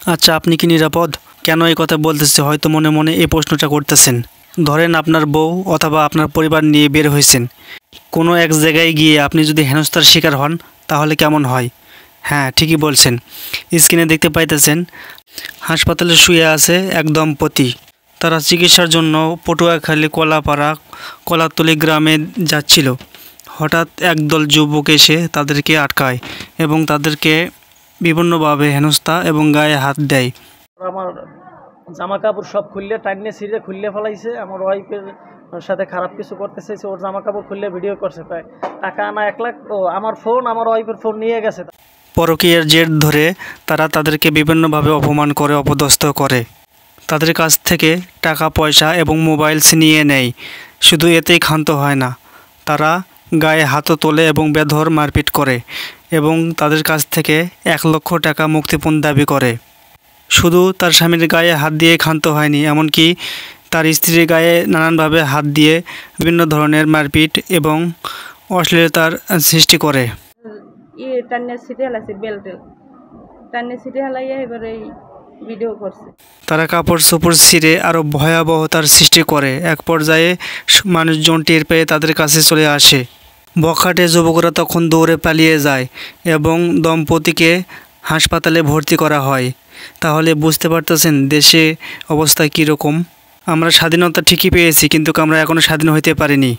আচ্ছা, আপনি কি নিরাপদ? কেন এই কথা বলতেছে? হয়তো মনে মনে এই প্রশ্নটা করতেছেন। ধরেন আপনার বউ অথবা আপনার পরিবার নিয়ে বের হয়েছেন। কোনো এক জায়গায় গিয়ে আপনি যদি হেনস্থার শিকার হন, তাহলে কেমন হয়? হ্যাঁ, ঠিকই বলছেন। স্ক্রিনে দেখতে পাইতেছেন হাসপাতালে শুয়ে আছে এক দম্পতি। তারা চিকিৎসার জন্য পটুয়াখালী কলাপাড়া কলাতলী গ্রামে যাচ্ছিল। হঠাৎ একদল যুবক এসে তাদেরকে আটকায় এবং তাদেরকে বিভিন্নভাবে হেনস্থা এবং গায়ে হাত দেয়। আমার জামা কাপড় সব খুললে টাইনে ছিঁড়ে খুললে ফেলাইছে। আমার ওয়াইফের সাথে খারাপ কিছু করতে চাইছে। ওর জামা কাপড় খুললে ভিডিও করছে। প্রায় টাকা আনা 1 লাখ। ও আমার ফোন, আমার ওয়াইফের ফোন নিয়ে গেছে। পরকীয়ার জের ধরে তারা তাদেরকে বিভিন্নভাবে অপমান করে, অপদস্থ করে। তাদের কাছ থেকে টাকা পয়সা এবং মোবাইলস নিয়ে নেয়। শুধু এতেই ক্ষান্ত হয় না, তারা গায়ে হাতও তোলে এবং বেধড় মারপিট করে এবং তাদের কাছ থেকে 1 লক্ষ টাকা মুক্তিপণ দাবি করে। শুধু তার স্বামীর গায়ে হাত দিয়ে ক্ষান্ত হয়নি, এমনকি তার স্ত্রীর গায়ে নানানভাবে হাত দিয়ে বিভিন্ন ধরনের মারপিট এবং অশ্লীলতার সৃষ্টি করে। টান্নের সিটে হেলাইছে, বেল্টেল টান্নের সিটে হেলাইয়া এবার এই ভিডিও করছে। তারা কাপড় চোপড় ছিঁড়ে আরও ভয়াবহতার সৃষ্টি করে। এক পর্যায়ে মানুষজন টের পেয়ে তাদের কাছে চলে আসে। বখাটে যুবকরা তখন দৌড়ে পালিয়ে যায় এবং দম্পতিকে হাসপাতালে ভর্তি করা হয়। তাহলে বুঝতে পারতেছেন দেশে অবস্থা কীরকম। আমরা স্বাধীনতা ঠিকই পেয়েছি, কিন্তু আমরা এখনও স্বাধীন হতে পারিনি।